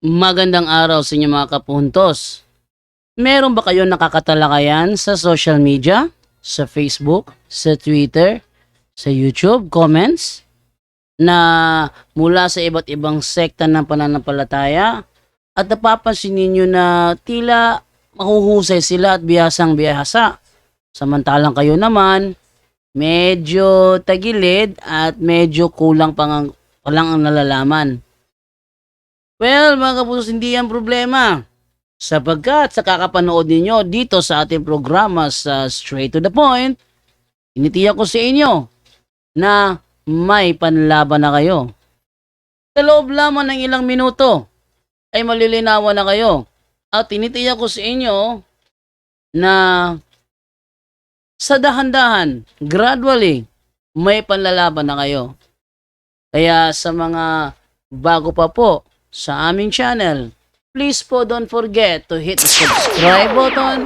Magandang araw sa inyo mga kapuntos. Meron ba kayong nakakatalakayan sa social media? Sa Facebook, sa Twitter, sa YouTube, comments? Na mula sa iba't ibang sekta ng pananampalataya at napapansin ninyo na tila mahuhusay sila at bihasang bihasa. Samantalang kayo naman, medyo tagilid at medyo kulang pa lang ang nalalaman. Well, mga kapusos, hindi yan problema. Sapagkat sa kakapanood ninyo dito sa ating programa sa Straight to the Point, initiyak ko sa inyo na may panlaban na kayo. Sa loob lamang ng ilang minuto ay malilinawan na kayo. At tinitiyak ko sa inyo na sa dahan-dahan, gradually, may panlalaban na kayo. Kaya sa mga bago pa po sa aming channel, please po don't forget to hit the subscribe button,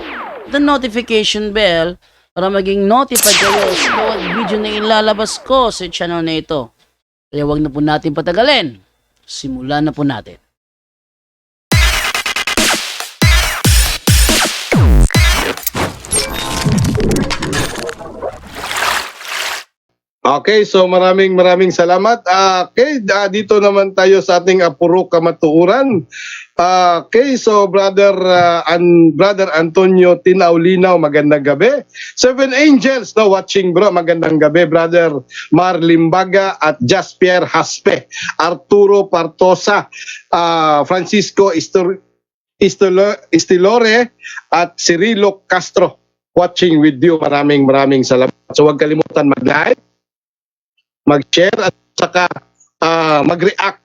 the notification bell, para maging notified kayo sa bawat video na ilalabas ko sa channel na ito. Kaya wag na po natin patagalin. Simulan na po natin. Okay, so maraming salamat. Dito naman tayo sa ating puro kamatuuran. Okay, so brother Antonio Tinaulinaw, magandang gabi. Seven Angels watching bro, magandang gabi. Brother Mar Limbaga at Jaspier Haspe, Arturo Partosa, Francisco Istilore at Cirilo Castro watching with you. Maraming salamat. So huwag kalimutan mag-like, mag-share at saka mag-react,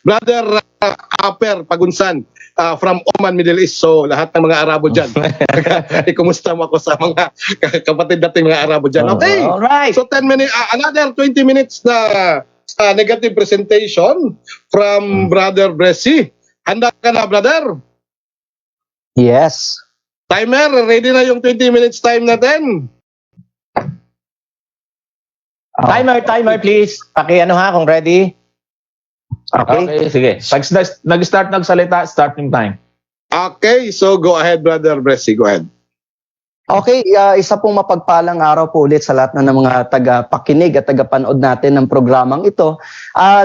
Brother Aper Pagunsan from Oman, Middle East. So lahat ng mga Arabo dyan. Kumusta mo ako sa mga kapatid nating mga Arabo dyan. Okay, alright. So 10 minutes, another 20 minutes na negative presentation from Brother Bressy. Handa ka na, brother? Yes. Timer, ready na yung 20 minutes time natin? Timer please. Kung ready. Okay, sige. Pag nag-start nagsalita, starting time. Okay, so go ahead, Brother Bressy. Go ahead. Okay, isa pong mapagpalang araw po ulit sa lahat ng mga tagapakinig at tagapanood natin ng programang ito.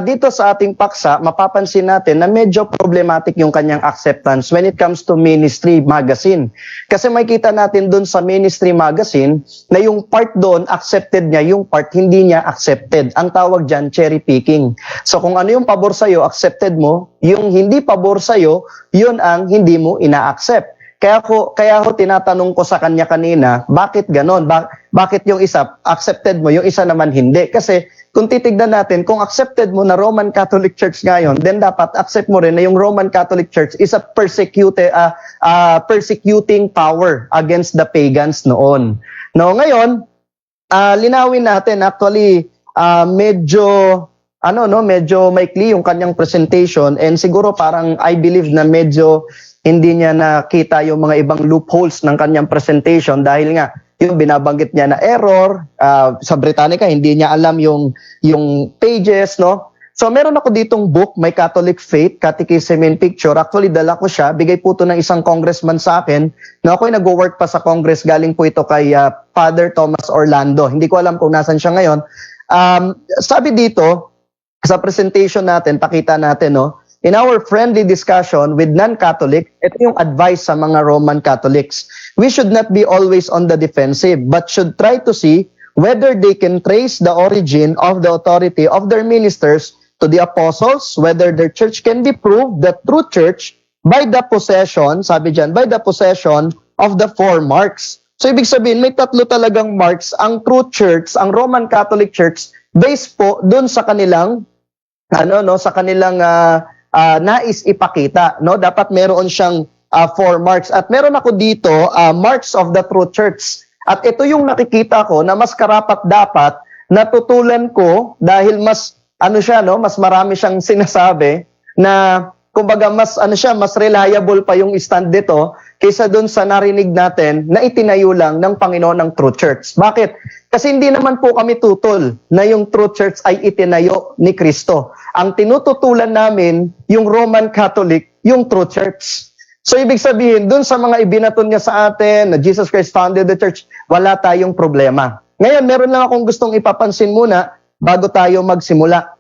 Dito sa ating paksa, mapapansin natin na medyo problematic yung kanyang acceptance when it comes to Ministry Magazine. Kasi makikita natin doon sa Ministry Magazine na yung part doon accepted niya, yung part hindi niya accepted. Ang tawag dyan, cherry picking. So kung ano yung pabor sa'yo, accepted mo. Yung hindi pabor sa'yo, yun ang hindi mo ina-accept. Kaya ho tinatanong ko sa kanya kanina, bakit ganon? Bakit yung isa accepted mo, yung isa naman hindi? Kasi kung titignan natin, kung accepted mo na Roman Catholic Church ngayon, then dapat accept mo rin na yung Roman Catholic Church is a persecuting power against the pagans noon. No, ngayon, linawin natin actually medyo maikli yung kanyang presentation, and siguro parang I believe na medyo hindi niya nakita yung mga ibang loopholes ng kanyang presentation dahil nga yung binabanggit niya na error sa Britannica, hindi niya alam yung pages, no? So meron ako ditong book, My Catholic Faith, Catechism in Picture. Actually dala ko siya, bigay po ito ng isang congressman sa akin. No, ako'y nag-work pa sa Congress, galing po ito kay Father Thomas Orlando. Hindi ko alam kung nasan siya ngayon. Sabi dito sa presentation natin, pakita natin, no? In our friendly discussion with non-Catholic, ito yung advice sa mga Roman Catholics. We should not be always on the defensive, but should try to see whether they can trace the origin of the authority of their ministers to the apostles, whether their church can be proved the true church by the possession, sabi dyan, by the possession of the four marks. So ibig sabihin, may tatlo talagang marks ang true church, ang Roman Catholic Church, based po dun sa kanilang nais ipakita, no? Dapat meron siyang four marks. At meron ako dito marks of the true church. At ito yung nakikita ko na mas karapat-dapat natutulan ko dahil mas mas marami siyang sinasabi na kumbaga mas reliable pa yung stand dito kaysa doon sa narinig natin na itinayo lang ng Panginoon ng True Church. Bakit? Kasi hindi naman po kami tutol na yung True Church ay itinayo ni Kristo. Ang tinututulan namin, yung Roman Catholic, yung True Church. So ibig sabihin, doon sa mga ibinaton niya sa atin, na Jesus Christ founded the church, wala tayong problema. Ngayon, meron lang akong gustong ipapansin muna bago tayo magsimula.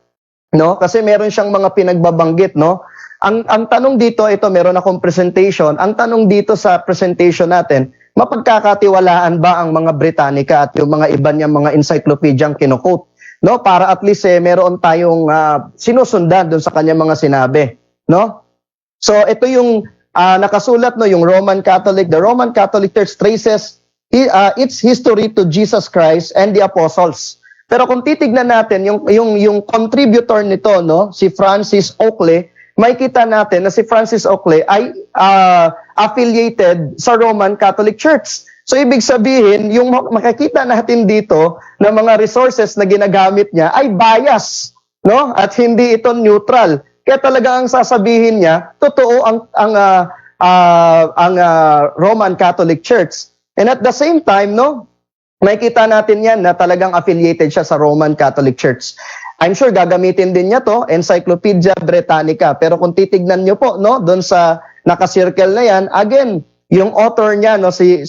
No? Kasi meron siyang mga pinagbabanggit, no? Ang tanong dito, ito meron akong presentation. Ang tanong dito sa presentation natin, mapagkakatiwalaan ba ang mga Britannica at yung mga iba niyang mga encyclopedia ang kinukot? No? Para at least meron tayong sinusundan doon sa kanyang mga sinabi, no? So ito yung nakasulat, no, yung Roman Catholic. The Roman Catholic Church traces its history to Jesus Christ and the apostles. Pero kung titignan natin yung contributor nito, no, si Francis Oakley, may kita natin na si Francis Oakley ay affiliated sa Roman Catholic Church. So ibig sabihin, yung makikita natin dito na mga resources na ginagamit niya ay bias, no? At hindi ito neutral. Kaya talaga ang sasabihin niya, totoo ang Roman Catholic Church. And at the same time, no, makikita natin yan na talagang affiliated siya sa Roman Catholic Church. I'm sure gagamitin din niya to, Encyclopedia Britannica. Pero kung titignan niyo po, no, doon sa naka-circle na yan, again, yung author niya, no, si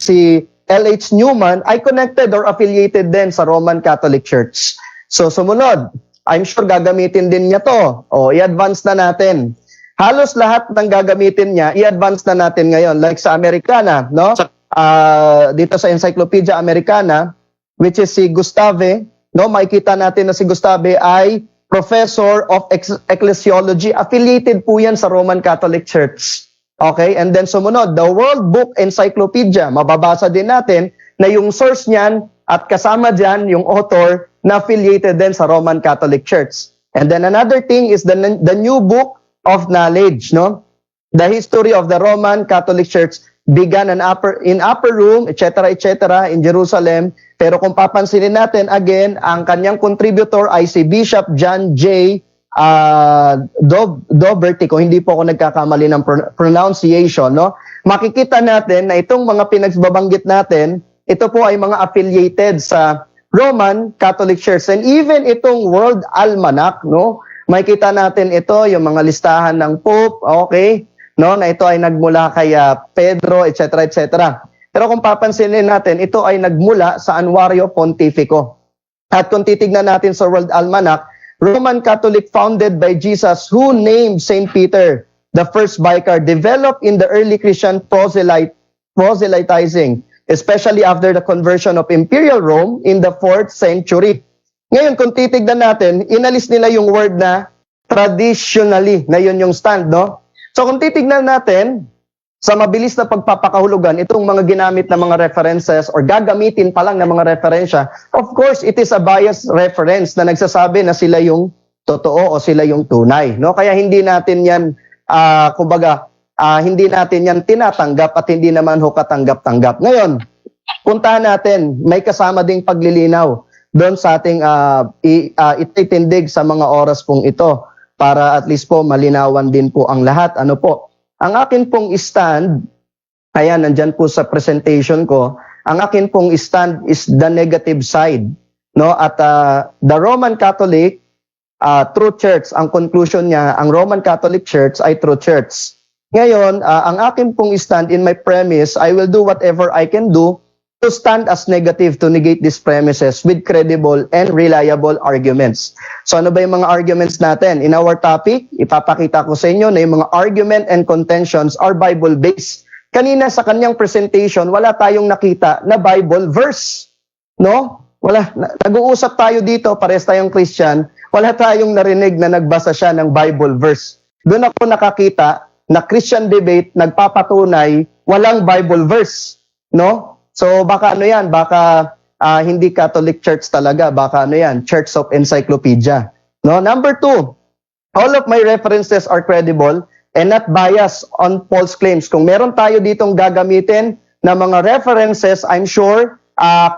L.H. Newman, ay connected or affiliated din sa Roman Catholic Church. So, sumunod, I'm sure gagamitin din niya to. O, i-advance na natin. Halos lahat ng gagamitin niya, i-advance na natin ngayon. Like sa Americana, no? Dito sa Encyclopedia Americana, which is si Gustave, no, makikita natin na si Gustave ay Professor of Ecclesiology. Affiliated po yan sa Roman Catholic Church. Okay? And then sumunod, the World Book Encyclopedia. Mababasa din natin na yung source niyan at kasama dyan yung author na affiliated din sa Roman Catholic Church. And then another thing is the New Book of Knowledge. No? The history of the Roman Catholic Church began in upper room, etc., in Jerusalem. Pero kung papansinin natin, again, ang kanyang contributor ay si Bishop John J. Doherty, kung hindi po ako nagkakamali ng pronunciation, no? Makikita natin na itong mga pinagbabanggit natin, ito po ay mga affiliated sa Roman Catholic Church. And even itong World Almanac, no? Makikita natin ito, yung mga listahan ng Pope, okay? No, na ito ay nagmula kay Pedro, etc., etc. Pero kung papansinin natin, ito ay nagmula sa Annuario Pontifico. At kung titignan natin sa World Almanac, Roman Catholic founded by Jesus, who named St. Peter, the first vicar, developed in the early Christian proselytizing, especially after the conversion of Imperial Rome in the 4th century. Ngayon, kung titignan natin, inalis nila yung word na traditionally, na yun yung stand, no? So kung titignan natin, sa mabilis na pagpapakahulugan, itong mga ginamit na mga references or gagamitin pa lang ng mga referensya, of course, it is a biased reference na nagsasabi na sila yung totoo o sila yung tunay. No? Kaya hindi natin yan, hindi natin yan tinatanggap at hindi naman ho katanggap-tanggap. Ngayon, puntahan natin, may kasama ding paglilinaw doon sa ating ititindig sa mga oras pong ito, para at least po malinawan din po ang lahat. Ano po? Ang akin pong stand, ayan, nandyan po sa presentation ko, ang akin pong stand is the negative side. No? At the Roman Catholic, true church, ang conclusion niya, ang Roman Catholic Church ay true church. Ngayon, ang akin pong stand in my premise, I will do whatever I can do to stand as negative to negate these premises with credible and reliable arguments. So ano ba yung mga arguments natin? In our topic, ipapakita ko sa inyo na yung mga argument and contentions are Bible-based. Kanina sa kanyang presentation, wala tayong nakita na Bible verse. No? Wala. Nag-uusap tayo dito, pares tayong Christian, wala tayong narinig na nagbasa siya ng Bible verse. Doon ako nakakita na Christian debate nagpapatunay walang Bible verse. No? So baka ano yan, baka hindi Catholic Church talaga, baka ano yan, Church of Encyclopedia. No? Number 2, all of my references are credible and not biased on false claims. Kung meron tayo ditong gagamitin na mga references, I'm sure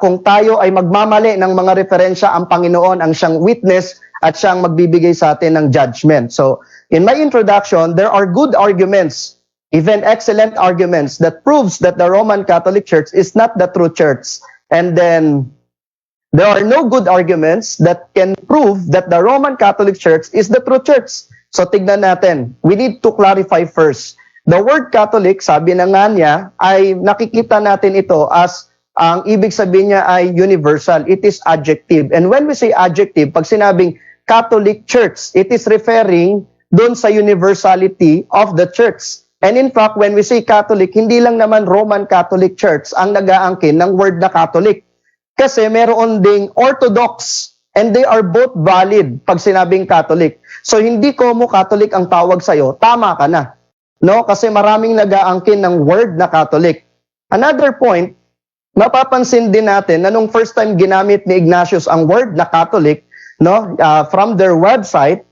kung tayo ay magmamali ng mga referensya, ang Panginoon ang siyang witness at siyang magbibigay sa atin ng judgment. So in my introduction, there are good arguments even excellent arguments that proves that the Roman Catholic Church is not the true church. And then there are no good arguments that can prove that the Roman Catholic Church is the true church. So tignan natin. We need to clarify first. The word Catholic, sabi na nga niya, ay nakikita natin ito as ang ibig sabihin niya ay universal. It is adjective. And when we say adjective, pag sinabing Catholic Church, it is referring doon sa universality of the church. And in fact, when we say Catholic, hindi lang naman Roman Catholic Church ang nag-aangkin ng word na Catholic. Kasi meron ding Orthodox, and they are both valid pag sinabing Catholic. So hindi ko mo Catholic ang tawag sa'yo, tama ka na. No? Kasi maraming nag-aangkin ng word na Catholic. Another point, mapapansin din natin na nung first time ginamit ni Ignatius ang word na Catholic, no, from their website,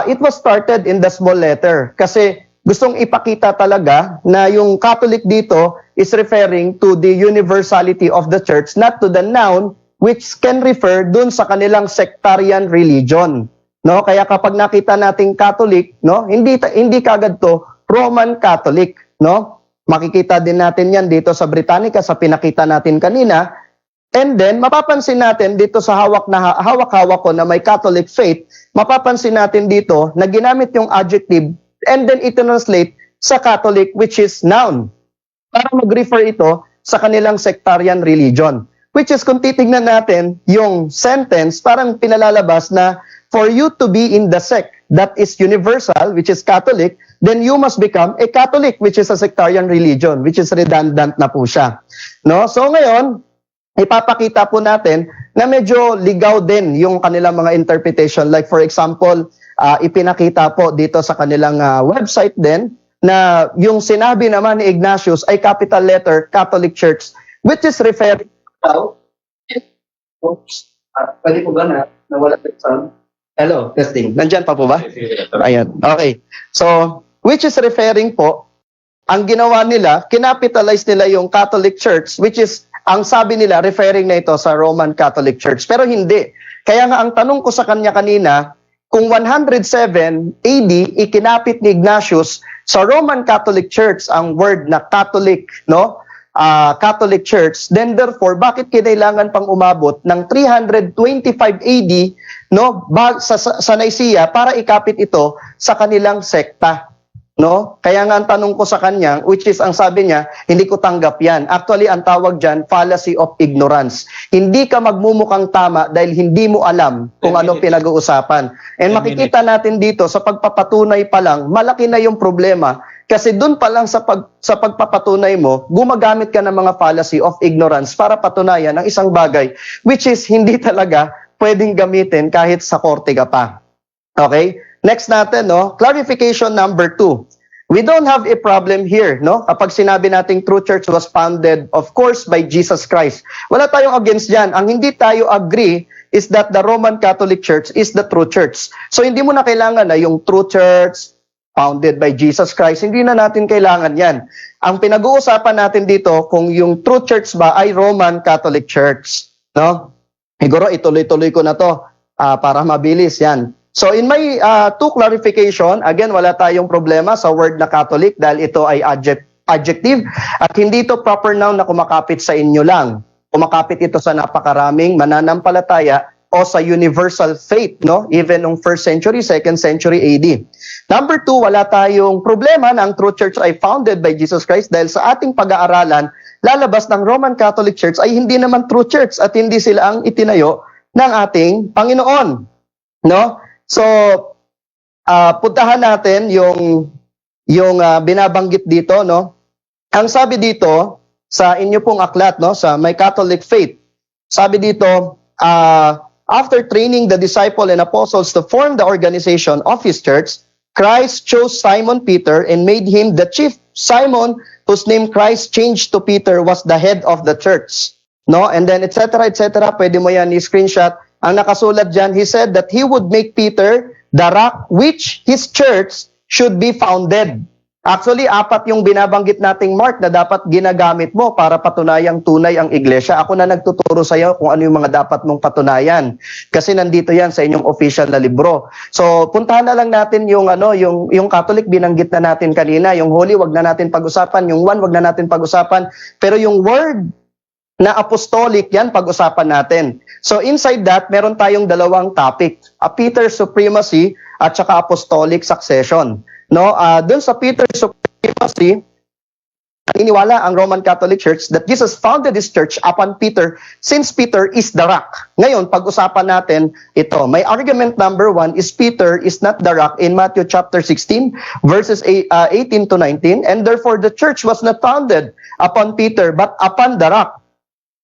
it was started in the small letter. Kasi gustong ipakita talaga na yung Catholic dito is referring to the universality of the church, not to the noun which can refer dun sa kanilang sectarian religion. No, kaya kapag nakita nating Catholic, no, hindi kagad to Roman Catholic, no? Makikita din natin 'yan dito sa Britannica sa pinakita natin kanina. And then mapapansin natin dito sa hawak-hawak ko na may Catholic faith, mapapansin natin dito na ginamit yung adjective and then i-translate sa Catholic which is noun para mag-refer ito sa kanilang sectarian religion. Which is kung titignan natin yung sentence, parang pinalalabas na for you to be in the sect that is universal, which is Catholic, then you must become a Catholic, which is a sectarian religion, which is redundant na po siya. No? So ngayon, ipapakita po natin na medyo ligaw din yung kanilang mga interpretation. Like for example, ipinakita po dito sa kanilang website din na yung sinabi naman ni Ignatius ay capital letter Catholic Church, which is referring to... Oops. Pwede po ba na nawala yung sound? Hello, testing. Nandyan pa po ba? Ayan. Okay. So, which is referring po, ang ginawa nila, kinapitalize nila yung Catholic Church, which is, ang sabi nila, referring na ito sa Roman Catholic Church. Pero hindi. Kaya nga, ang tanong ko sa kanya kanina, kung 107 AD, ikinapit ni Ignatius sa Roman Catholic Church ang word na Catholic, no? Catholic Church, then therefore, bakit kinailangan pang umabot ng 325 AD, no, sa Nicaea para ikapit ito sa kanilang sekta, no? Kaya nga ang tanong ko sa kanya, which is ang sabi niya, hindi ko tanggap yan. Actually, ang tawag dyan, fallacy of ignorance. Hindi ka magmumukhang tama dahil hindi mo alam kung ano pinag-uusapan. And makikita natin dito, sa pagpapatunay pa lang, malaki na yung problema. Kasi doon pa lang sa pagpapatunay mo, gumagamit ka ng mga fallacy of ignorance para patunayan ang isang bagay, which is hindi talaga pwedeng gamitin kahit sa korte ka pa. Okay? Next natin, no? Clarification number 2. We don't have a problem here, no? Kapag sinabi nating true church was founded, of course, by Jesus Christ. Wala tayong against yan. Ang hindi tayo agree is that the Roman Catholic Church is the true church. So hindi mo na kailangan na yung true church founded by Jesus Christ. Hindi na natin kailangan yan. Ang pinag-uusapan natin dito, kung yung true church ba ay Roman Catholic Church, no? Siguro ituloy-tuloy ko na to para mabilis yan. So in my two clarification, again, wala tayong problema sa word na Catholic dahil ito ay adjective at hindi ito proper noun na kumakapit sa inyo lang. Kumakapit ito sa napakaraming mananampalataya o sa universal faith, no? Even nung 1st century, 2nd century AD. Number 2, wala tayong problema na ang true church ay founded by Jesus Christ dahil sa ating pag-aaralan, lalabas ng Roman Catholic Church ay hindi naman true church at hindi sila ang itinayo ng ating Panginoon, no? So, puntahan natin yung binabanggit dito, no? Ang sabi dito sa inyo pong aklat, no, sa My Catholic Faith, sabi dito, after training the disciple and apostles to form the organization of his church, Christ chose Simon Peter and made him the chief. Simon, whose name Christ changed to Peter, was the head of the church. No? And then, etc., etc., pwede mo yan i-screenshot. Ang nakasulat dyan, he said that he would make Peter the rock which his church should be founded. Actually, 4 yung binabanggit nating mark na dapat ginagamit mo para patunayang tunay ang iglesia. Ako na nagtuturo sa iyo kung ano yung mga dapat mong patunayan. Kasi nandito yan sa inyong official na libro. So, puntahan na lang natin yung yung Catholic binanggit na natin kanina, yung Holy wag na natin pag-usapan, yung One wag na natin pag-usapan, pero yung word na apostolic, yan pag-usapan natin. So inside that, meron tayong dalawang topic, Peter's supremacy at saka apostolic succession. No, doon sa Peter's supremacy, naniniwala ang Roman Catholic Church that Jesus founded His church upon Peter since Peter is the rock. Ngayon, pag-usapan natin ito. My argument number 1 is Peter is not the rock in Matthew chapter 16 verses 18 to 19, and therefore the church was not founded upon Peter but upon the rock.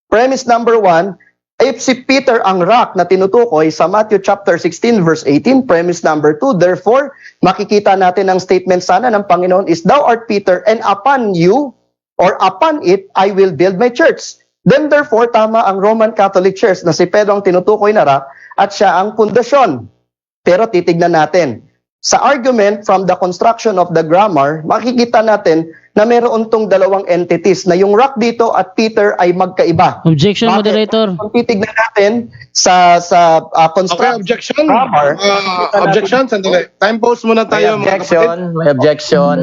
Premise number 1, if si Peter ang rock na tinutukoy sa Matthew chapter 16 verse 18, premise number 2, therefore, makikita natin ang statement sana ng Panginoon is, Thou art Peter, and upon you, or upon it, I will build my church. Then therefore, tama ang Roman Catholic Church na si Pedro ang tinutukoy na rock at siya ang pundasyon. Pero titignan natin, sa argument from the construction of the grammar, makikita natin na meron tong dalawang entities na yung rock dito at Peter ay magkaiba. Objection, Bakit? moderator. Kung titignan natin sa Okay, construction objection. grammar, Objection, sandali. Time pause muna May tayo, mga kapatid. may objection.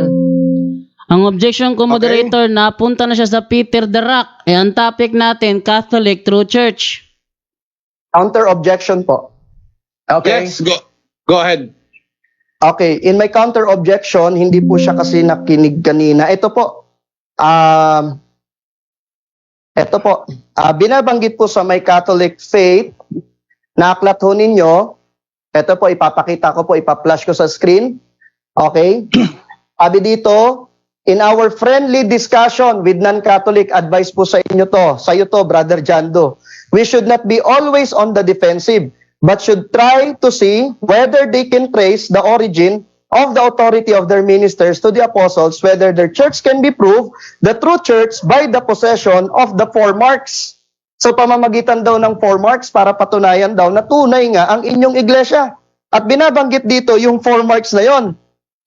Ang objection ko, moderator, napunta na siya sa Peter the Rock. Eh, ang topic natin, Catholic True Church. counter objection po. Okay. Yes, go ahead. Okay, in my counter objection, hindi po siya kasi nakinig kanina. Ito po, binabanggit po sa my Catholic faith, na-aklat ho ninyo, ito po, ipapakita ko po, ipa-flash ko sa screen. Okay? Sabi dito, in our friendly discussion with non-Catholic, advice po sa inyo to, sa iyo to, Brother Jando, we should not be always on the defensive, but should try to see whether they can trace the origin of the authority of their ministers to the apostles, whether their church can be proved the true church by the possession of the 4 marks. So pamamagitan daw ng 4 marks para patunayan daw na tunay nga ang inyong iglesia. At binabanggit dito yung 4 marks na yon.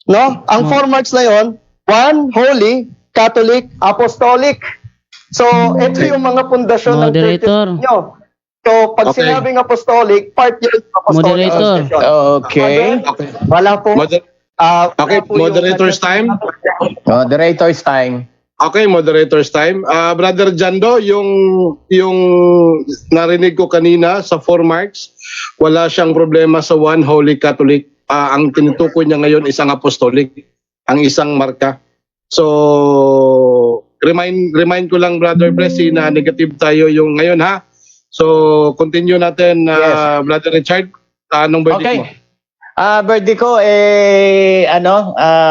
No? Ang 4 marks na yon, 1, holy, Catholic, apostolic. So ito yung mga pundasyon ng churches Moderator. ninyo. So, pag Okay. sinabing apostolic, part yun ng apostolic Moderator. succession. Okay. Okay. Wala po. Okay, wala po yung- moderator's time. Moderator's time. Okay, moderator's time. Brother Jando, yung narinig ko kanina sa 4 marks, wala siyang problema sa 1 Holy Catholic. Ang tinutukoy niya ngayon isang apostolic, ang isang marka. So, remind ko lang, Brother Blessy, na negative tayo yung ngayon, ha? So, continue natin, Yes. Brother Richard. Anong verdict mo? Okay. Verdict ko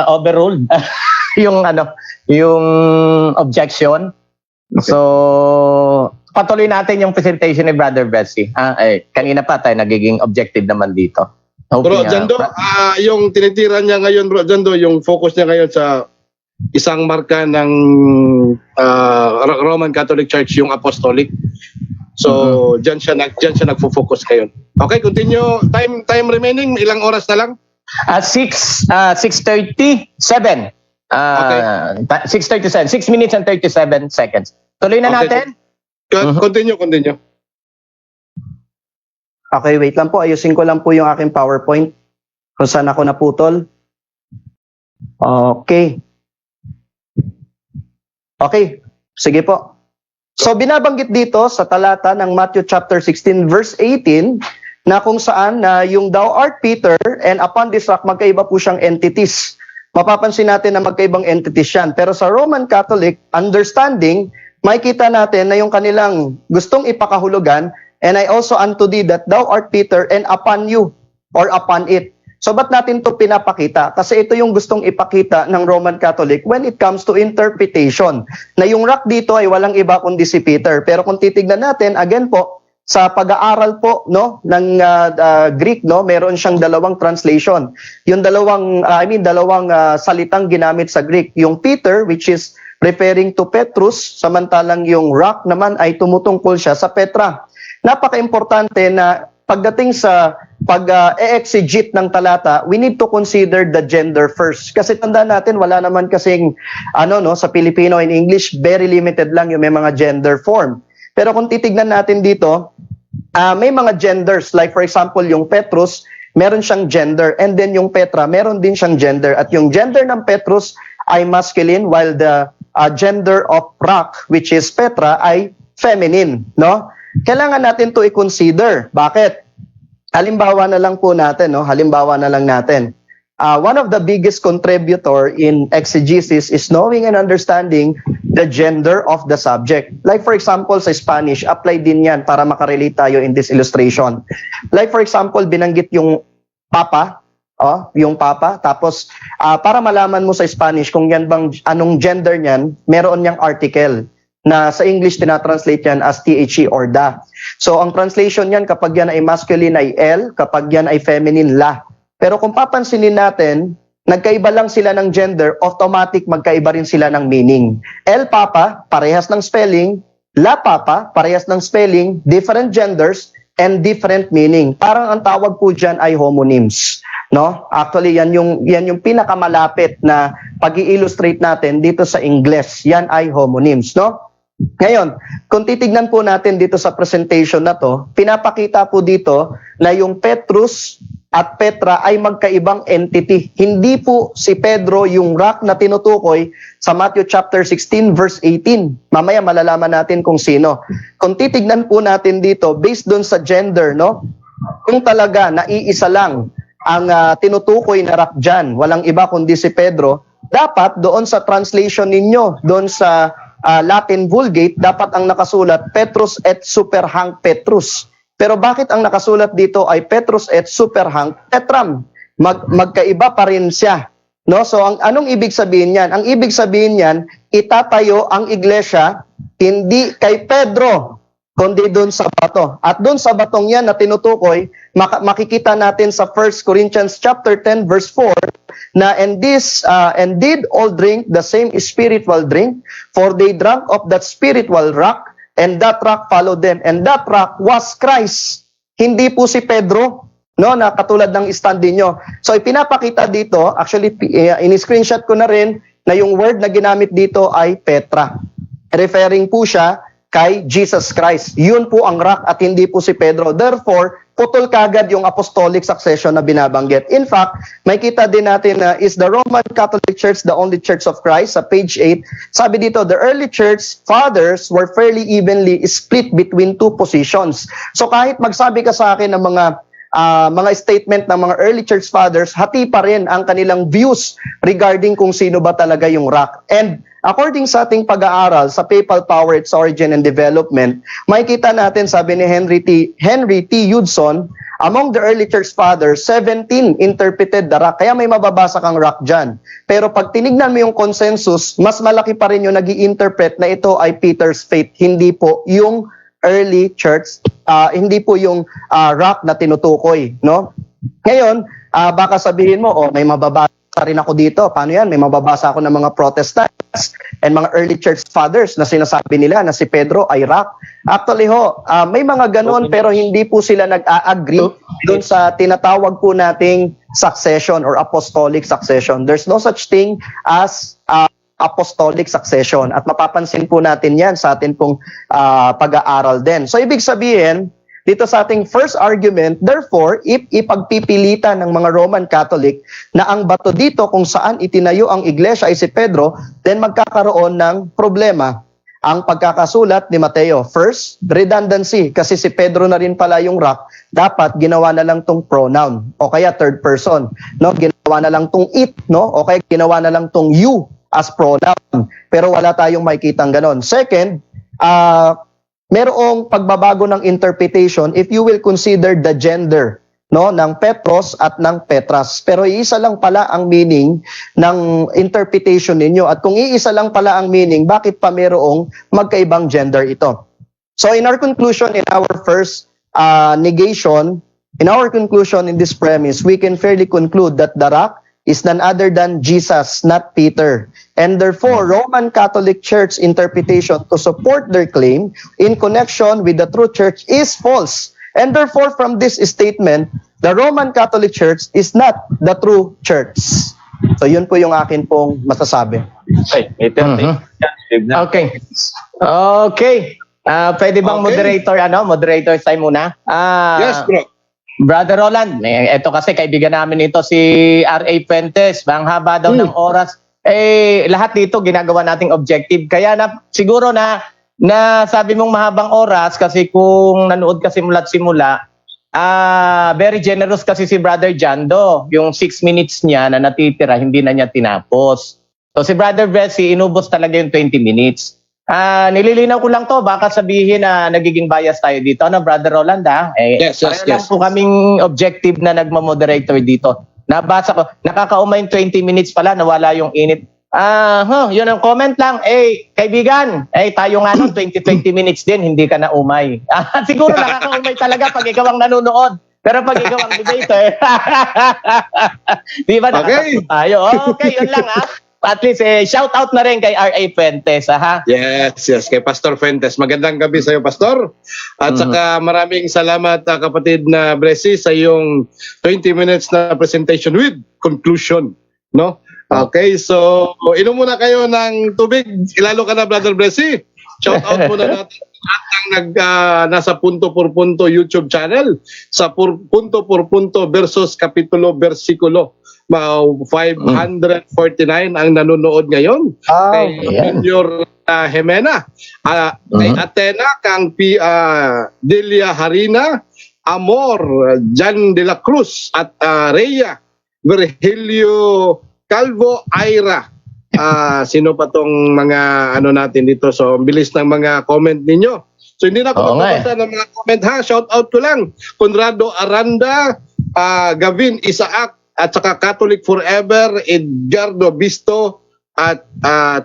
overruled yung objection. So patuloy natin yung presentation ni Brother Bessie. Kanina pa tayo nagiging objective naman dito. Bro Jando, yung tinitira niya ngayon, Bro Jando, yung focus niya ngayon sa isang marka ng Roman Catholic Church, yung apostolic. So, diyan siya nagfo-focus ngayon. Okay, continue. Time remaining, ilang oras na lang? 6:37. 6:37. 6 minutes and 37 seconds. Tuloy na Okay. natin. Continue. Okay, wait lang po. Ayusin ko lang po yung aking PowerPoint kung saan ako naputol. Okay. Okay, sige po. So binabanggit dito sa talata ng Matthew chapter 16 verse 18 na kung saan na yung thou art Peter and upon this rock magkaiba po siyang entities. Mapapansin natin na magkaibang entities yan. Pero sa Roman Catholic understanding, makikita natin na yung kanilang gustong ipakahulugan, and I also unto thee that thou art Peter and upon you or upon it. So ba't natin to pinapakita? Kasi ito yung gustong ipakita ng Roman Catholic when it comes to interpretation. Na yung rock dito ay walang iba kundi si Peter. Pero kung titignan natin, again po, sa pag-aaral po no ng Greek, no, meron siyang dalawang translation. Yung dalawang salitang ginamit sa Greek, yung Peter which is referring to Petrus, samantalang yung rock naman ay tumutungkol siya sa Petra. Napaka-importante na pagdating sa e-exegete ng talata, we need to consider the gender first. Kasi tandaan natin, wala naman kasing, sa Filipino and English, very limited lang yung may mga gender form. Pero kung titignan natin dito, may mga genders. Like for example, yung Petrus, meron siyang gender. And then yung Petra, meron din siyang gender. At yung gender ng Petrus ay masculine, while the gender of rock, which is Petra, ay feminine. No? Kailangan natin to i-consider. Bakit? Halimbawa na lang po natin, halimbawa na lang natin. One of the biggest contributor in exegesis is knowing and understanding the gender of the subject. Like for example, sa Spanish, apply din yan para makarelate tayo in this illustration. Like for example, binanggit yung papa, yung papa, tapos para malaman mo sa Spanish kung yan bang anong gender niyan, meron niyang article na sa English tinatranslate yan as the or the. So ang translation yan kapag yan ay masculine ay el, kapag yan ay feminine la. Pero kung papansinin natin, nagkaiba lang sila ng gender, automatic magkaiba rin sila ng meaning. El papa, parehas ng spelling, la papa, parehas ng spelling, different genders and different meaning. Parang ang tawag po diyan ay homonyms. No? Actually, yan yung pinakamalapit na pag-i-illustrate natin dito sa English. Yan ay homonyms, no? Ngayon, kung titignan po natin dito sa presentation na to, pinapakita po dito na yung Petrus at Petra ay magkaibang entity. Hindi po si Pedro yung rock na tinutukoy sa Matthew chapter 16 verse 18. Mamaya malalaman natin kung sino. Kung titignan po natin dito, based doon sa gender, no? Kung talaga naiisa lang ang tinutukoy na rock dyan, walang iba kundi si Pedro, dapat doon sa translation ninyo, doon sa Latin Vulgate, dapat ang nakasulat Petrus et super hanc Petrus. Pero bakit ang nakasulat dito ay Petrus et super hanc Petram? Magkaiba pa rin siya. No? So anong ibig sabihin niyan? Ang ibig sabihin niyan, itatayo ang iglesia hindi kay Pedro, kundi doon sa bato. At doon sa batong yan na tinutukoy, makikita natin sa 1 Corinthians chapter 10 verse 4 na and did all drink the same spiritual drink, for they drank of that spiritual rock, and that rock followed them, and that rock was Christ. Hindi po si Pedro, no, na katulad ng stand niyo. So ipinapakita dito, actually in-screenshot ko na rin na yung word na ginamit dito ay Petra. Referring po siya kay Jesus Christ. Yun po ang rock at hindi po si Pedro. Therefore, putol kagad yung apostolic succession na binabanggit. In fact, may kita din natin na is the Roman Catholic Church the only Church of Christ? Sa page 8, sabi dito, the early church fathers were fairly evenly split between two positions. So kahit magsabi ka sa akin ng mga statement ng mga early church fathers, hati pa rin ang kanilang views regarding kung sino ba talaga yung rock. And according sa ating pag-aaral sa Papal Power, its Origin and Development, makikita natin, sabi ni Henry T. Hudson, among the early church fathers, 17 interpreted the rock. Kaya may mababasa kang rock dyan. Pero pag tinignan mo yung consensus, mas malaki pa rin yung nag-i-interpret na ito ay Peter's faith, hindi po yung early church, hindi po yung rock na tinutukoy. No? Ngayon, baka sabihin mo, may mababasa rin ako dito. Paano yan? May mababasa ako ng mga Protestants and mga early church fathers na sinasabi nila na si Pedro ay rock. Actually may mga ganon pero hindi po sila nag-a-agree doon sa tinatawag po nating succession or apostolic succession. There's no such thing as apostolic succession at mapapansin po natin yan sa atin pong pag-aaral din. So ibig sabihin, dito sa ating first argument, therefore, if ipagpipilitan ng mga Roman Catholic na ang bato dito kung saan itinayo ang iglesia ay si Pedro, then magkakaroon ng problema ang pagkakasulat ni Mateo. First, redundancy, kasi si Pedro na rin pala yung rock, dapat ginawa na lang tong pronoun o kaya third person, no? Ginawa na lang tong it, no? O kaya ginawa na lang tong you as pronoun. Pero wala tayong makikitang ganon. Second, merong pagbabago ng interpretation if you will consider the gender, no, ng Petros at ng Petras. Pero iisa lang pala ang meaning ng interpretation ninyo. At kung iisa lang pala ang meaning, bakit pa merong magkaibang gender ito? So in our conclusion, in our first negation, in our conclusion in this premise, we can fairly conclude that the rock is none other than Jesus, not Peter. And therefore, Roman Catholic Church interpretation to support their claim in connection with the true church is false. And therefore, from this statement, the Roman Catholic Church is not the true church. So yun po yung akin pong masasabi. Okay. Okay. Pwede bang Okay. moderator time muna? Yes, bro. Brother Roland, ito kasi kaibigan namin ito si R.A. Fuentes. Ang haba daw ng oras. Lahat dito ginagawa nating objective. Kaya siguro na sabi mong mahabang oras kasi kung nanood ka simula't simula, very generous kasi si Brother Jando. Yung 6 minutes niya na natitira, hindi na niya tinapos. So si Brother Bessie, inubos talaga yung 20 minutes. Nililinaw ko lang to, baka sabihin na nagiging bias tayo dito. Ano, Brother Roland, Yes. pareho lang po kaming objective na nagmamoderator dito. Nabasa ko, nakakaumay yung 20 minutes pala, nawala yung init. Yun ang comment lang. Kaibigan, tayo nga nun, 20 minutes din, hindi ka na umay. Siguro nakakaumay talaga pag ikaw ang nanonood. Pero pag ikaw ang debater, di ba Okay. tayo? Okay, yun lang At least, shout out na rin kay R.A. Fuentes, ha? Yes, kay Pastor Fuentes. Magandang gabi sa iyo, Pastor. At saka maraming salamat, kapatid na Bresi, sa iyong 20 minutes na presentation with conclusion. No? Okay, so inom muna kayo ng tubig. Ilalo ka na, Brother Bresi. Shout out muna natin ang nasa Punto por Punto YouTube channel sa Punto por Punto versus Kapitulo Versikulo. 549 ang nanonood ngayon. Kay Junior Jimena, kay Atena, kang Delia Harina, Amor, Jan de la Cruz, at Rhea, Virgilio Calvo, Ira. Sino pa tong mga natin dito? So, ang bilis ng mga comment ninyo. So, hindi na ako magbabasa ng mga comment ha. Shout out ko lang. Conrado Aranda, Gavin Isaac, at saka Catholic Forever, Edgardo Bisto, at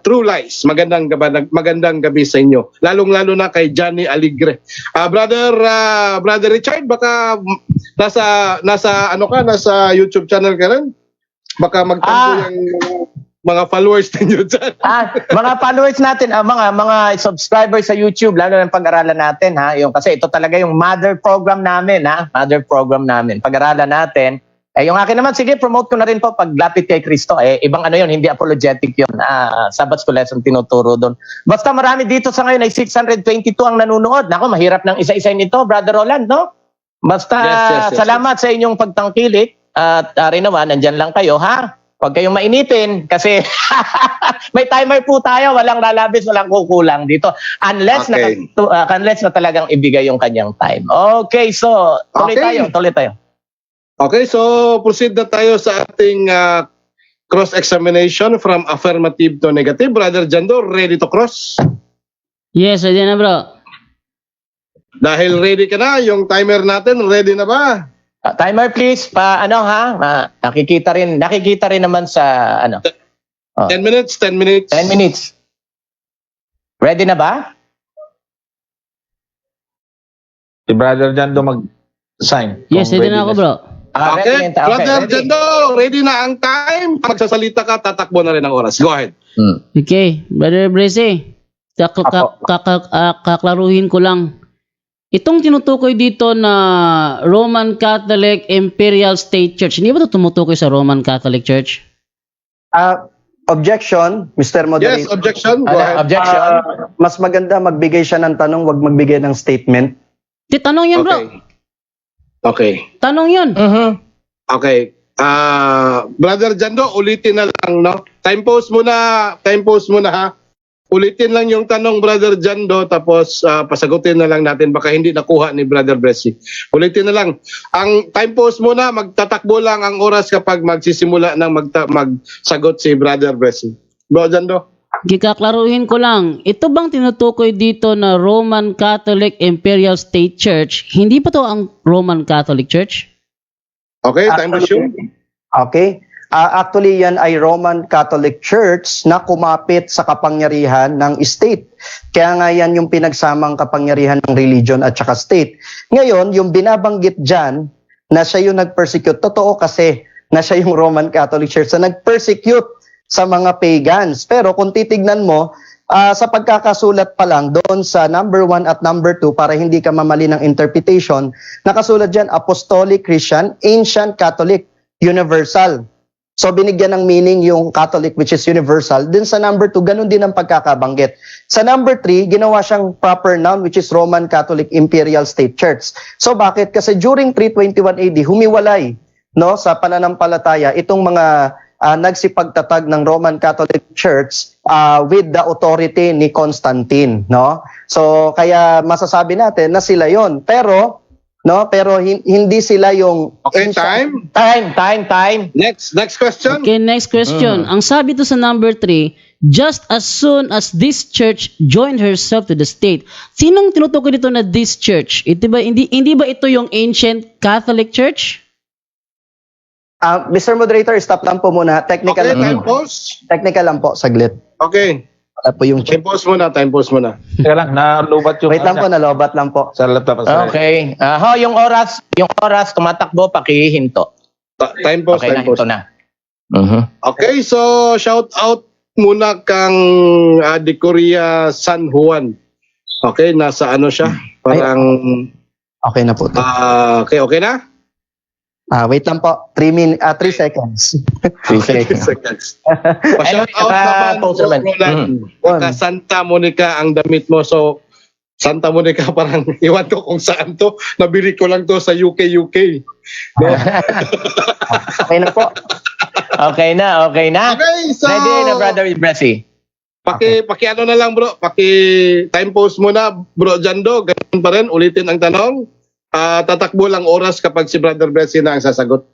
True Lies. Magandang gabi sa inyo. Lalong-lalo na kay Johnny Aligre. Brother Richard, baka nasa YouTube channel ka rin? Baka magtampo yung mga followers ninyo dyan. Mga followers natin, mga subscribers sa YouTube, lalo ng pag-aralan natin, kasi ito talaga yung mother program namin, mother program namin. Pag-aralan natin. Yung akin naman, sige, promote ko na rin po paglapit kay Kristo. Ibang yun, hindi apologetic yun. Sabbath School lesson tinuturo doon. Basta marami dito sa ngayon ay 622 ang nanonood. Nako, mahirap ng isa-isa nito, Brother Roland, no? Basta Yes. salamat sa inyong pagtangkilik. At rin naman, nandyan lang kayo, ha? Huwag kayong mainitin kasi may timer po tayo. Walang lalabis, walang kukulang dito. Unless na talagang ibigay yung kanyang time. Okay, so tuloy tayo. Okay, so proceed na tayo sa ating cross-examination from affirmative to negative. Brother Jando, ready to cross? Yes, ready na bro. Dahil ready ka na, yung timer natin, ready na ba? Timer please, nakikita rin naman sa 10 minutes, 10 minutes. 10 minutes. Ready na ba? Si Brother Jando mag-sign. Yes, ready na ako bro. Okay, Brother Jando, ready na ang time. Magsasalita ka, tatakbo na rin ang oras. Go ahead. Okay, Brother Brese, kaklaruhin ko lang. Itong tinutukoy dito na Roman Catholic Imperial State Church, hindi ba ito tumutukoy sa Roman Catholic Church? Objection, Mr. Moderator. Yes, objection. Go ahead. Objection. Mas maganda magbigay siya ng tanong, wag magbigay ng statement. Tanong yun bro. Okay. Tanong yun. Okay. Brother Jando, ulitin na lang, no? Time pause muna ha. Ulitin lang yung tanong, Brother Jando, tapos pasagutin na lang natin. Baka hindi nakuha ni Brother Bresi. Ulitin na lang. Ang time pause muna, magtatakbo lang ang oras kapag magsisimula ng magsagot si Brother Bresi. Bro Jando? Kikaklaruhin ko lang, ito bang tinutukoy dito na Roman Catholic Imperial State Church? Hindi pa to ang Roman Catholic Church? Okay, time to shoot. Okay. Actually, yan ay Roman Catholic Church na kumapit sa kapangyarihan ng state. Kaya nga yan yung pinagsamang kapangyarihan ng religion at saka state. Ngayon, yung binabanggit dyan na siya yung nag-persecute, totoo kasi na siya yung Roman Catholic Church na nag-persecute sa mga pagans. Pero kung titignan mo, sa pagkakasulat pa lang doon sa number 1 at number 2 para hindi ka mamali ng interpretation, nakasulat dyan Apostolic Christian, Ancient Catholic, Universal. So binigyan ng meaning yung Catholic which is universal. Din sa number 2, ganun din ang pagkakabanggit. Sa number 3, ginawa siyang proper noun which is Roman Catholic Imperial State Church. So bakit? Kasi during 321 AD, humiwalay no sa pananampalataya itong mga nagsipagtatag ng Roman Catholic Church with the authority ni Constantine, no? So kaya masasabi natin na sila 'yon. Pero hindi sila yung Okay, time. Time. Next question. Okay, next question. Ang sabi to sa number 3, just as soon as this church joined herself to the state. Sinong tinutukoy dito na this church? Ito ba, hindi ba ito yung ancient Catholic Church? Mr. Moderator, stop lang po muna. Technical Okay, lang. time pause. Technical lang po, saglit. Okay, Wala po yung time pause muna. Teka lang, nalubat yung... Wait lang po, nalobat lang po. Sa laptop. Okay. Yung oras tumatakbo, pakihinto. Time pause, Okay na, time pause. ito na. Mhm. Okay, so shout out muna kang De Coria San Juan. Okay, nasa ano siya? Parang Okay na po. okay na? Wait lang po. 3 seconds. 3 seconds. Seconds. Pa-shout out naman, post naman. Roland. Baka Santa Monica ang damit mo. So, Santa Monica parang iwan ko kung saan to. Nabili ko lang to sa UK. No? Okay na po. Okay na. Okay, so Ready na, Brother Bressy. paki ano na lang bro, time pause muna bro Jando, ganun pa rin, ulitin ang tanong. Tatakbo lang oras kapag si Brother Bessie na ang sasagot.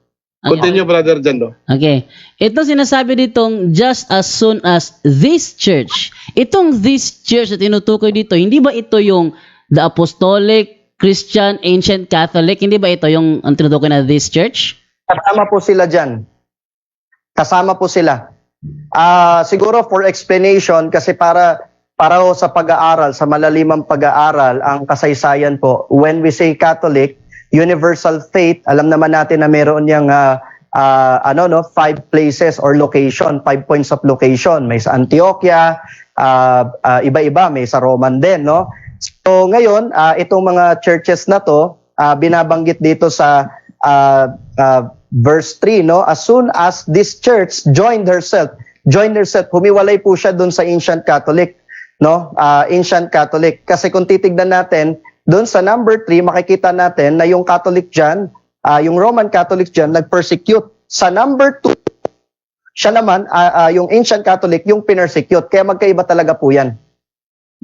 Continue, Brother Jando. Okay. Ito sinasabi ditong just as soon as this church. Itong this church na tinutukoy dito, hindi ba ito yung the Apostolic Christian Ancient Catholic? Hindi ba ito yung ang tinutukoy na this church? Kasama po sila dyan. Kasama po sila. Siguro for explanation, kasi para ho sa pag-aaral, sa malalimang pag-aaral, ang kasaysayan po, when we say Catholic, universal faith, alam naman natin na meron yung 5 places or location, 5 points of location. May sa Antioquia, iba-iba, may sa Roman din, no? So ngayon, itong mga churches na to, binabanggit dito sa verse 3, no? As soon as this church joined herself, humiwalay po siya doon sa Ancient Catholic, no? Ancient Catholic. Kasi kung titignan natin, doon sa number 3, makikita natin na yung Catholic dyan, yung Roman Catholic dyan, nag-persecute. Sa number 2, siya naman, yung Ancient Catholic, yung pinersecute. Kaya magkaiba talaga po yan.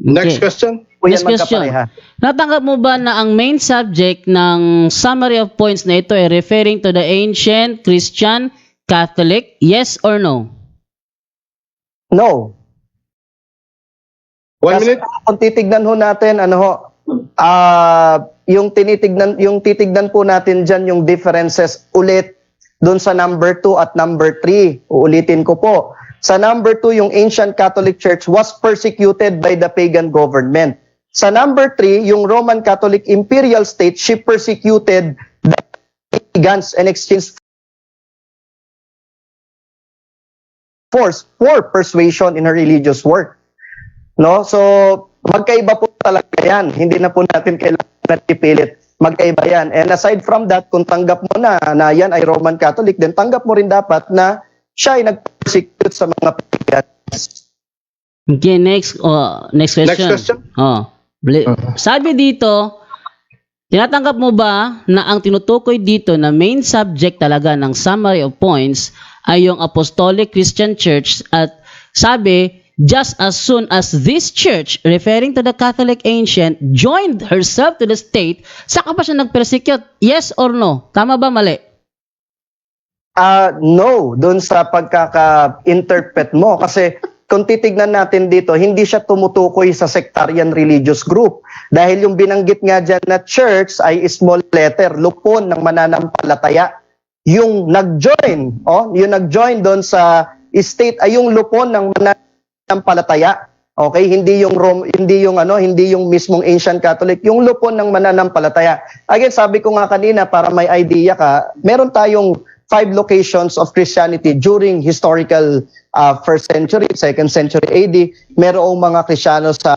Next question. Po yan Next question. magkapareha. Natanggap mo ba na ang main subject ng summary of points na ito ay referring to the ancient Christian Catholic? Yes or no? No. 1 Kasi minute. kung titignan ho natin, yung titignan po natin dyan yung differences ulit doon sa number 2 at number 3. Uulitin ko po. Sa number 2, yung Ancient Catholic Church was persecuted by the pagan government. Sa number 3, yung Roman Catholic Imperial State, she persecuted the pagans and exchanged force for persuasion in her religious work. No? So, magkaiba po talaga yan. Hindi na po natin kailangan ipilit. Magkaiba yan. And aside from that, kung tanggap mo na yan ay Roman Catholic, then tanggap mo rin dapat na siya ay nag-persecute sa mga pagans. Okay, next question. Next question. Sabi dito, tinatanggap mo ba na ang tinutukoy dito na main subject talaga ng summary of points ay yung Apostolic Christian Church at sabi, just as soon as this church, referring to the Catholic ancient, joined herself to the state, saka pa siya nag-persecute? Yes or no? Tama ba, mali? No, doon sa pagkaka-interpret mo. Kasi kung titignan natin dito, hindi siya tumutukoy sa sectarian religious group. Dahil yung binanggit nga dyan na church ay small letter, lupon ng mananampalataya. Yung nag-join, yung nag-join doon sa state ay yung lupon ng mananampalataya. Okay, hindi yung mismong Ancient Catholic, yung lupon ng mananampalataya. Again, sabi ko nga kanina para may idea ka, meron tayong 5 locations of Christianity during historical 1st century, 2nd century AD. Merong mga Kristiyano sa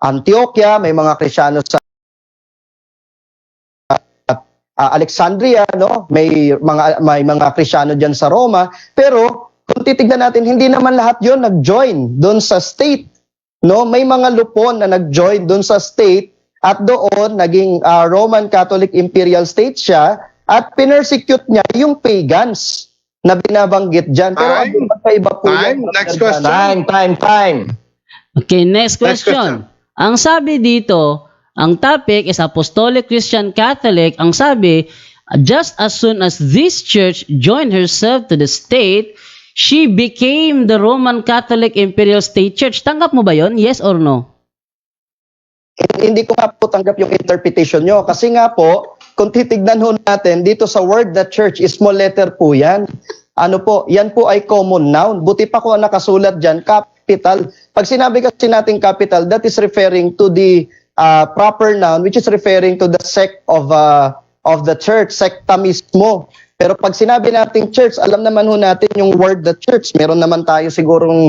Antioquia, may mga Kristiyano sa Alexandria, no? May mga Kristiyano diyan sa Roma. Pero kung titignan natin, hindi naman lahat 'yon nag-join doon sa state, no? May mga Lupon na nag-join doon sa state at doon naging Roman Catholic Imperial State siya at pinersecute niya yung pagans na binabanggit diyan. Pero Time. magkaiba po yan. Next question. Time. Okay, next question. Ang sabi dito, ang topic is Apostolic Christian Catholic. Ang sabi, just as soon as this church joined herself to the state, she became the Roman Catholic Imperial State Church. Tanggap mo ba yon? Yes or no? Hindi ko nga po tanggap yung interpretation nyo. Kasi nga po, kung titignan ho natin, dito sa word the church, small letter po yan. Ano po, yan po ay common noun. Buti pa ko nakasulat dyan, capital. Pag sinabi kasi natin capital, that is referring to the proper noun, which is referring to the sect of the church, sekta mismo. Pero pag sinabi nating church, alam naman ho natin yung word the church. Meron naman tayo sigurong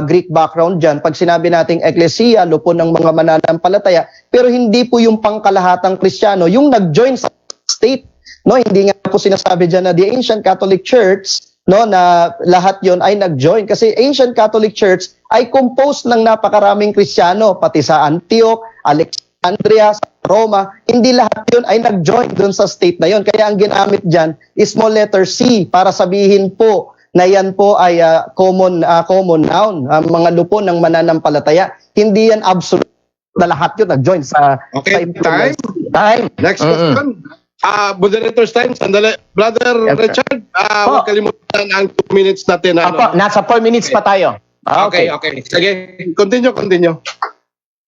Greek background dyan. Pag sinabi nating ecclesia, lupon ng mga mananampalataya, pero hindi po yung pangkalahatang Kristiyano, yung nag-join sa state. No, hindi nga po sinasabi dyan na the Ancient Catholic Church, no, na lahat yon ay nag-join. Kasi Ancient Catholic Church ay composed ng napakaraming Kristiyano, pati sa Antioch, Alexandria, Roma, hindi lahat yun ay nag-join dun sa state na yun. Kaya ang ginamit dyan is small letter C para sabihin po na yan po ay common noun, mga lupon ng mananampalataya. Hindi yan absolute na lahat yun nag-join sa Okay, sa time. Next question. Moderator's time, sandali. Brother Yes, sir. Richard, huwag kalimutan ang 2 minutes natin. Apo, nasa 4 minutes pa tayo. Okay. Sige, continue.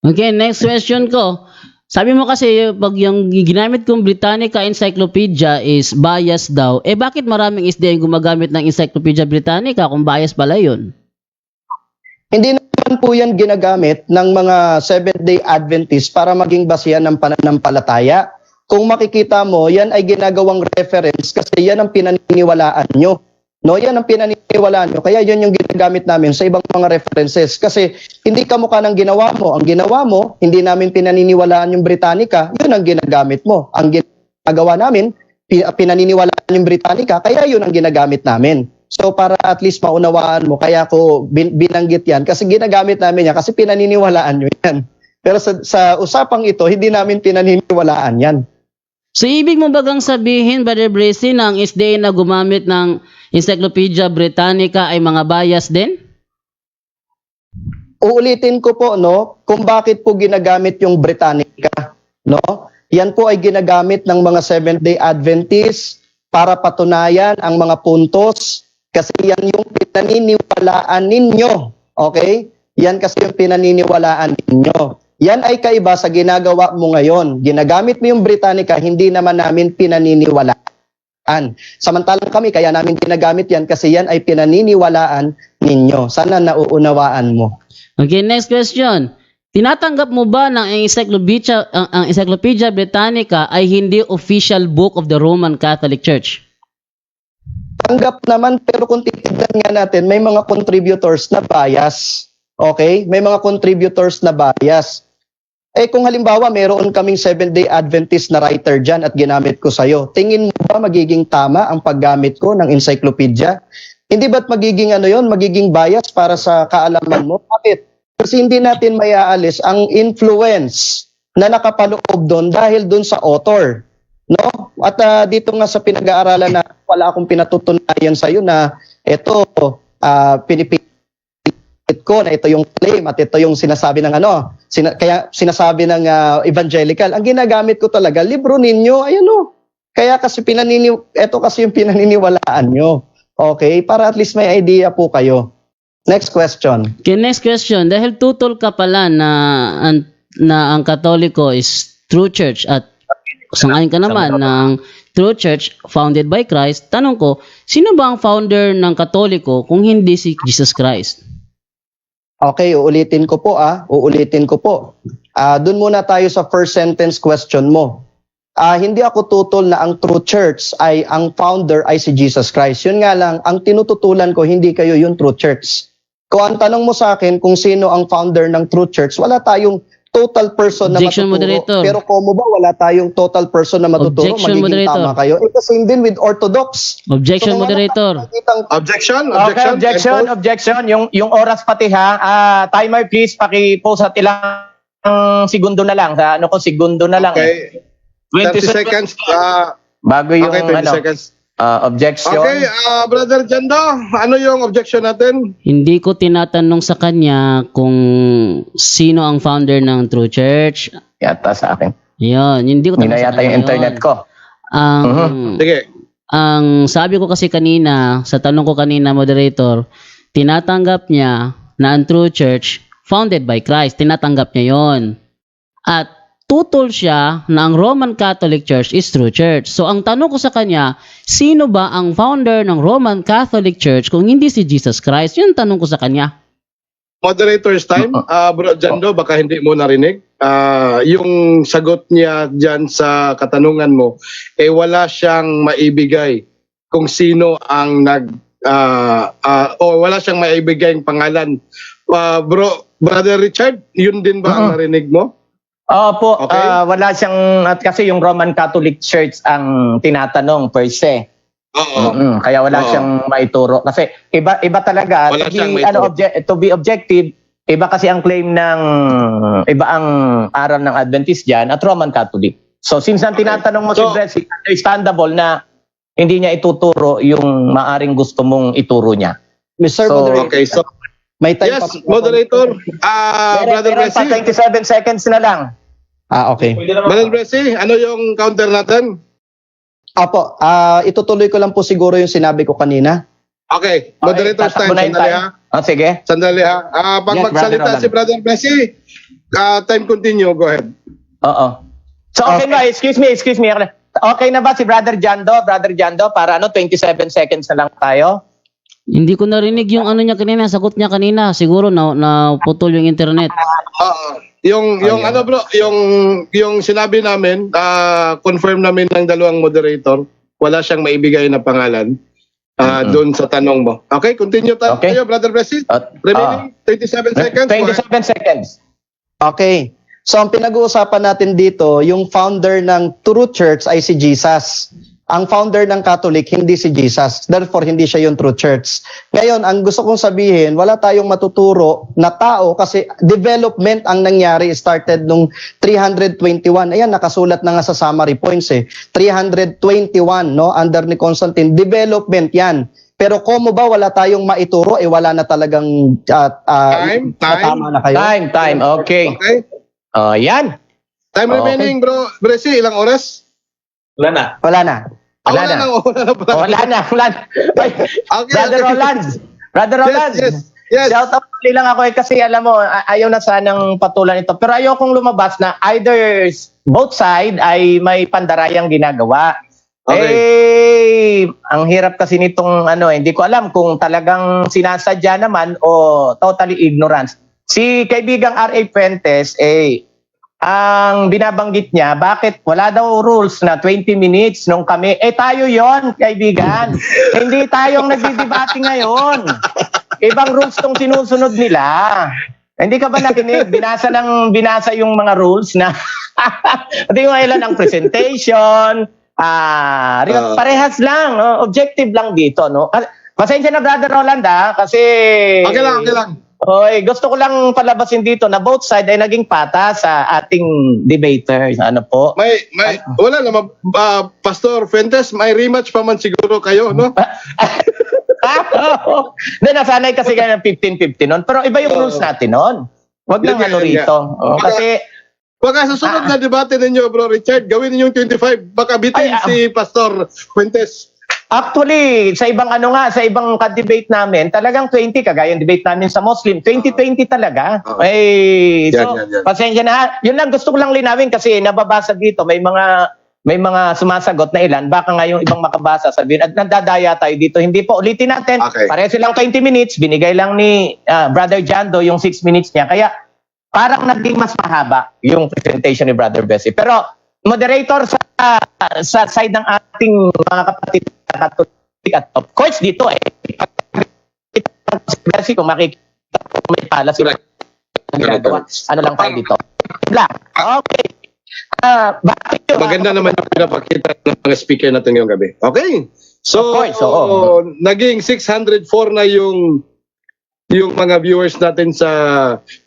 Okay, next question ko. Sabi mo kasi, pag yung ginamit kong Britannica Encyclopedia is bias daw, bakit maraming SDA yung gumagamit ng Encyclopedia Britannica kung bias pala yun? Hindi naman po yan ginagamit ng mga Seventh-day Adventists para maging basihan ng pananampalataya. Kung makikita mo, yan ay ginagawang reference kasi yan ang pinaniniwalaan nyo. No, yan ang pinaniniwalaan nyo. Kaya yun yung ginagamit namin sa ibang mga references. Kasi hindi kamukha ng ginawa mo. Ang ginawa mo, hindi namin pinaniniwalaan yung Britannica, yun ang ginagamit mo. Ang ginagawa namin, pinaniniwalaan yung Britannica, kaya yun ang ginagamit namin. So para at least maunawaan mo, kaya ko binanggit yan. Kasi ginagamit namin yan, kasi pinaniniwalaan nyo yan. Pero sa usapang ito, hindi namin pinaniniwalaan yan. So, ibig mo bagang sabihin, Brother Bracy, na ang SDA na gumamit ng Encyclopedia Britannica ay mga bias din? Uulitin ko po, no, kung bakit po ginagamit yung Britannica, no? Yan po ay ginagamit ng mga Seventh-day Adventists para patunayan ang mga puntos kasi yan yung pinaniniwalaan ninyo. Okay? Yan kasi yung pinaniniwalaan ninyo. Yan ay kaiba sa ginagawa mo ngayon. Ginagamit mo yung Britannica, hindi naman namin pinaniniwalaan. Samantalang kami, kaya namin ginagamit yan kasi yan ay pinaniniwalaan ninyo. Sana nauunawaan mo. Okay, next question. Tinatanggap mo ba na ang Encyclopedia Britannica ay hindi official book of the Roman Catholic Church? Tanggap naman, pero kung titignan nga natin, may mga contributors na bias. Okay? May mga contributors na bias. Kung halimbawa, meron kaming Seventh-day Adventist na writer dyan at ginamit ko sa'yo, tingin mo ba magiging tama ang paggamit ko ng encyclopedia? Hindi ba't magiging magiging bias para sa kaalaman mo? Bakit? Kasi hindi natin mayaalis ang influence na nakapaloob doon dahil doon sa author. No? At dito nga sa pinag-aaralan na wala akong pinatutunayan sa'yo na ito, pinipilit ko na ito yung claim at ito yung sinasabi ng kaya sinasabi ng evangelical. Ang ginagamit ko talaga, libro ninyo, Kaya kasi ito kasi yung pinaniniwalaan nyo. Okay? Para at least may idea po kayo. Next question. Okay, next question. Dahil tutol ka pala na ang Katoliko is true church at sangayon ka naman ng true church founded by Christ, tanong ko, sino ba ang founder ng Katoliko kung hindi si Jesus Christ? Okay, uulitin ko po. Doon muna tayo sa first sentence question mo. hindi ako tutol na ang true church ay ang founder ay si Jesus Christ. Yun nga lang, ang tinututulan ko, hindi kayo yung true church. Kung ang tanong mo sa akin kung sino ang founder ng true church, wala tayong total person na Objection, matuturo. moderator. Pero kung ba wala tayong total person na matuturo, Objection, magiging moderator. tama kayo. Ito same din with Orthodox. Objection, kung wala moderator. tayong nakikitang Objection? Okay, Objection? objection. Yung oras pati ha. Timer please, paki-post at ilang segundo na lang. Sa ano ko, segundo na lang. Okay. 30 seconds. Bago yung Okay, 20 ano, seconds. objection. Okay, Brother Jando, ano yung objection natin? Hindi ko tinatanong sa kanya kung sino ang founder ng True Church. Yata sa akin. Yun, hindi ko Hindi tanong na sa yata kanya yung yun. internet ko. Sige. Ang sabi ko kasi kanina, sa tanong ko kanina, moderator, tinatanggap niya na ang True Church founded by Christ. Tinatanggap niya yon. At tutol siya na ang Roman Catholic Church is True Church. So ang tanong ko sa kanya, sino ba ang founder ng Roman Catholic Church kung hindi si Jesus Christ? Yun ang tanong ko sa kanya. Moderator's time. Bro Jando, baka hindi mo narinig. Yung sagot niya dyan sa katanungan mo, wala siyang maibigay kung sino ang o wala siyang maibigay ang pangalan. Brother Richard, yun din ba ang narinig mo? Opo, Okay. wala siyang, at kasi yung Roman Catholic Church ang tinatanong per se. Oo. Kaya wala Oo. siyang maituro. Kasi iba talaga, Wala to siyang be, maituro. to be objective, iba kasi ang claim ng, iba ang aral ng Adventist dyan at Roman Catholic. So since ang tinatanong mo So- si Blessing, understandable na hindi niya ituturo yung maaring gusto mong ituro niya. Mr. So, Moderator, Okay, so may time yes, pa. moderator. Brother Meron pa Bessie. 27 seconds na lang. Okay. Brother Bessie, ano yung counter natin? Apo, itutuloy ko lang po siguro yung sinabi ko kanina. Okay, moderator's tatakbo time. na yung Sandali time. ha. Sige. Sandali ha. Pag Yes, magsalita Brother si Brother Bessie, time continue. Go ahead. Oo. So okay, ba? Excuse me. Okay na ba si Brother Jando? Brother Jando, para 27 seconds na lang tayo. Hindi ko narinig yung ano niya kanina, sagot niya kanina. Siguro na putol yung internet. Yung ano bro, yung sinabi namin, confirm namin ng dalawang moderator, wala siyang maibigay na pangalan doon sa tanong mo. Okay, continue tayo, Okay. Brother Bessie. Remaining 27 seconds. Go ahead. 27 seconds. Okay. So ang pinag-uusapan natin dito, yung founder ng True Church ay si Jesus. Ang founder ng Catholic, hindi si Jesus. Therefore, hindi siya yung True Church. Ngayon, ang gusto kong sabihin, wala tayong matuturo na tao kasi development ang nangyari started nung 321. Ayan, nakasulat na nga sa summary points 321, no? Under ni Constantine. Development yan. Pero kung ba wala tayong maituro, wala na talagang Time. tama na kayo. Time. Okay. Okay. Yan. Time Okay. remaining, bro. Bessie, ilang oras? Wala na. Wala na pala. Wala na. Ay, Okay, Brother okay. Brother Roland. Yes. Shout out lang ako kasi alam mo, ayaw na sanang patulan ito. Pero ayaw kong lumabas na either both side ay may pandarayang ginagawa. Ang hirap kasi nitong hindi ko alam kung talagang sinasadya naman o totally ignorance. Si kaibigang R.A. Fuentes, ang binabanggit niya, bakit wala daw rules na 20 minutes nung kami, tayo yon kaibigan. Hindi tayong nagdidebate ngayon. Ibang rules tong sinusunod nila. Hindi ka ba nakinig? Binasa yung mga rules na hindi ko ilan ang presentation, parehas lang, objective lang dito, no? Pasensya na Brother Roland kasi Okay lang. Oy, gusto ko lang palabasin dito na both side ay naging pata sa ating debaters. Ano po? Wala naman, Pastor Fuentes, may rematch pa man siguro kayo, no? Hindi, nasanay kasi kayo ng 15-15 noon. Pero iba yung rules natin noon. Huwag nang rito. Kasi, Baka sa sunod na debate ninyo, Bro Richard, gawin ninyong 25. Baka bitin si Pastor Fuentes. actually, sa ibang sa ibang ka-debate namin, talagang 20, kagaya yung debate namin sa Muslim, 20-20 talaga. So, Yan. pasensya na. Yun lang, gusto ko lang linawin kasi nababasa dito, may mga sumasagot na ilan, baka nga yung ibang makabasa sabihin, at nandadaya tayo dito. Hindi po, ulitin natin, Okay. pareho silang 20 minutes, binigay lang ni Brother Jando yung 6 minutes niya, kaya parang naging mas mahaba yung presentation ni Brother Bessie. Pero, moderator, sa sa side ng ating mga kapatid na Catholic at of course dito kasi kung makikita may pala sila ginagawa. Ano lang tayo dito? Lang. Okay. Bakit yun? Maganda naman yung pinapakita ng mga speaker natin ngayong gabi. Okay. So, Of course, oo. naging 604 na yung mga viewers natin sa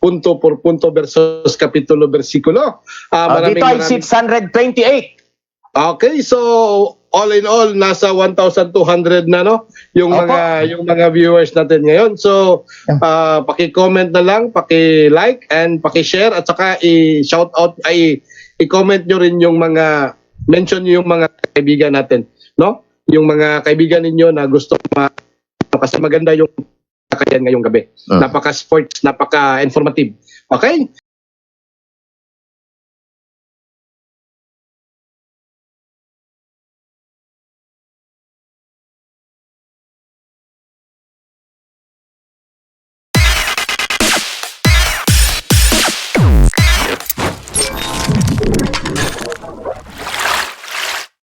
punto por punto versus kapitulo versikulo. Dito ay 628. Okay, so all in all nasa 1,200 na no yung Opo. mga viewers natin ngayon. So paki-comment na lang, paki-like and paki-share at saka i-shout out i-comment nyo rin yung mga mention nyo yung mga kaibigan natin, no? Yung mga kaibigan ninyo na gusto kasi maganda yung kakayan ngayong gabi. Napaka-sports, napaka-informative. Okay?